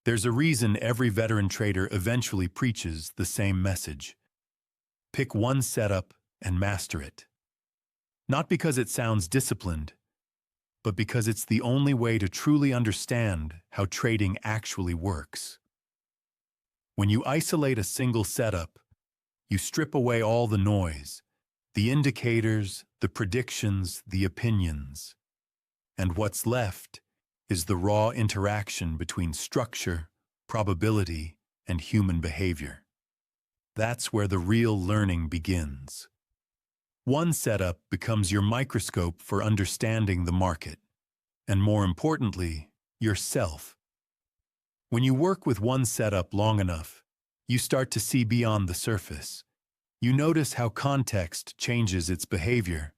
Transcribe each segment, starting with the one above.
There's a reason every veteran trader eventually preaches the same message. Pick one setup and master it. Not because it sounds disciplined, but because it's the only way to truly understand how trading actually works. When you isolate a single setup, you strip away all the noise, the indicators, the predictions, the opinions. And what's left is the raw interaction between structure, probability, and human behavior. That's where the real learning begins. One setup becomes your microscope for understanding the market, and more importantly, yourself. When you work with one setup long enough, you start to see beyond the surface. You notice how context changes its behavior,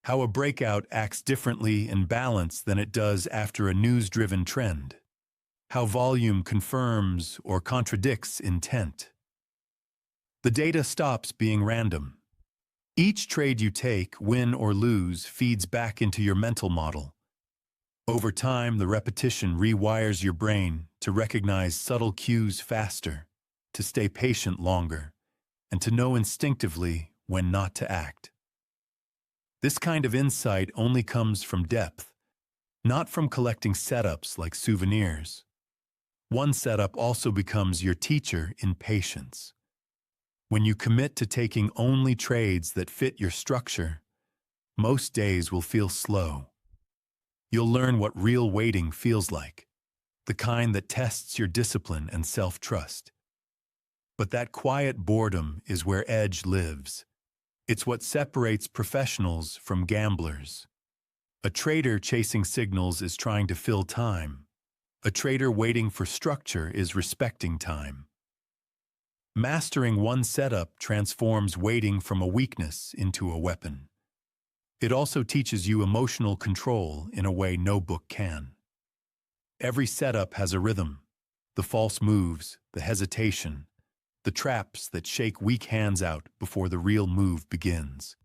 how a breakout acts differently in balance than it does after a news-driven trend, how volume confirms or contradicts intent. The data stops being random. Each trade you take, win or lose, feeds back into your mental model. Over time, the repetition rewires your brain to recognize subtle cues faster, to stay patient longer, and to know instinctively when not to act. This kind of insight only comes from depth, not from collecting setups like souvenirs. One setup also becomes your teacher in patience. When you commit to taking only trades that fit your structure, most days will feel slow. You'll learn what real waiting feels like, the kind that tests your discipline and self-trust. But that quiet boredom is where edge lives. It's what separates professionals from gamblers. A trader chasing signals is trying to fill time. A trader waiting for structure is respecting time. Mastering one setup transforms waiting from a weakness into a weapon. It also teaches you emotional control in a way no book can. Every setup has a rhythm, the false moves, the hesitation, the traps that shake weak hands out before the real move begins.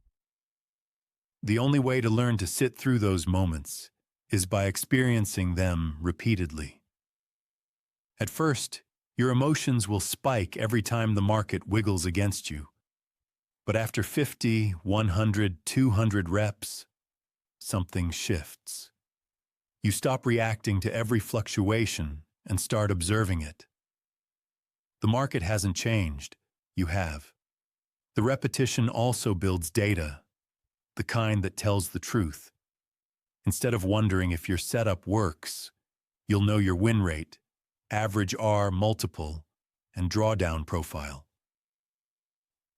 The only way to learn to sit through those moments is by experiencing them repeatedly. At first, your emotions will spike every time the market wiggles against you. But after 50, 100, 200 reps, something shifts. You stop reacting to every fluctuation and start observing it. The market hasn't changed, you have. The repetition also builds data, the kind that tells the truth. Instead of wondering if your setup works, you'll know your win rate, average R multiple, and drawdown profile.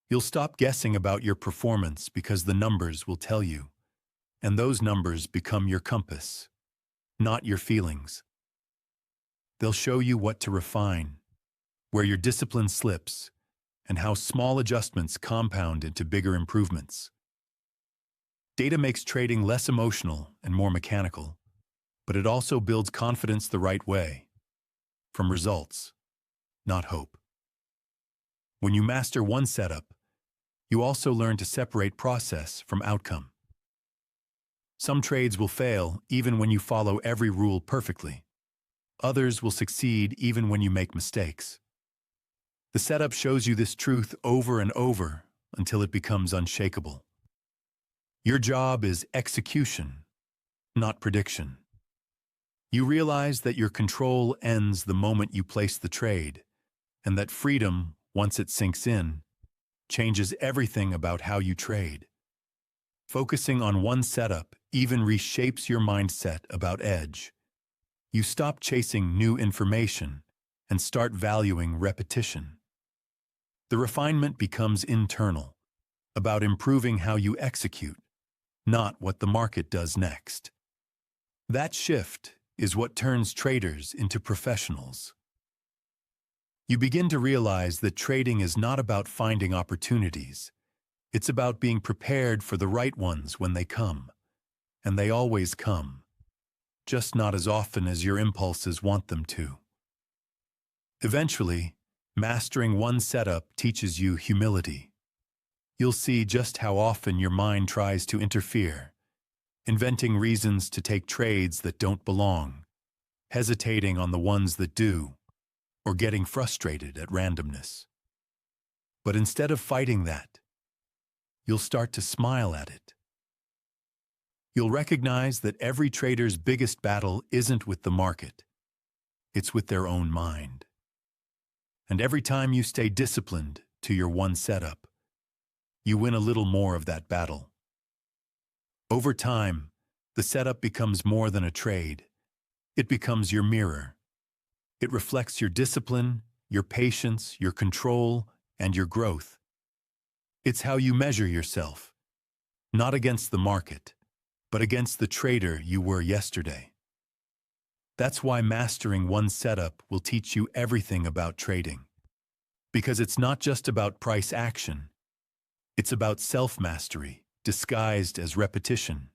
You'll stop guessing about your performance because the numbers will tell you, and those numbers become your compass, not your feelings. They'll show you what to refine, where your discipline slips, and how small adjustments compound into bigger improvements. Data makes trading less emotional and more mechanical, but it also builds confidence the right way, from results, not hope. When you master one setup, you also learn to separate process from outcome. Some trades will fail even when you follow every rule perfectly. Others will succeed even when you make mistakes. The setup shows you this truth over and over until it becomes unshakable. Your job is execution, not prediction. You realize that your control ends the moment you place the trade, and that freedom, once it sinks in, changes everything about how you trade. Focusing on one setup even reshapes your mindset about edge. You stop chasing new information and start valuing repetition. The refinement becomes internal, about improving how you execute, not what the market does next. That shift is what turns traders into professionals. You begin to realize that trading is not about finding opportunities. It's about being prepared for the right ones when they come. And they always come, just not as often as your impulses want them to. Eventually, mastering one setup teaches you humility. You'll see just how often your mind tries to interfere, inventing reasons to take trades that don't belong, hesitating on the ones that do, or getting frustrated at randomness. But instead of fighting that, you'll start to smile at it. You'll recognize that every trader's biggest battle isn't with the market. It's with their own mind. And every time you stay disciplined to your one setup, you win a little more of that battle. Over time, the setup becomes more than a trade. It becomes your mirror. It reflects your discipline, your patience, your control, and your growth. It's how you measure yourself, not against the market, but against the trader you were yesterday. That's why mastering one setup will teach you everything about trading. Because it's not just about price action. It's about self-mastery, disguised as repetition.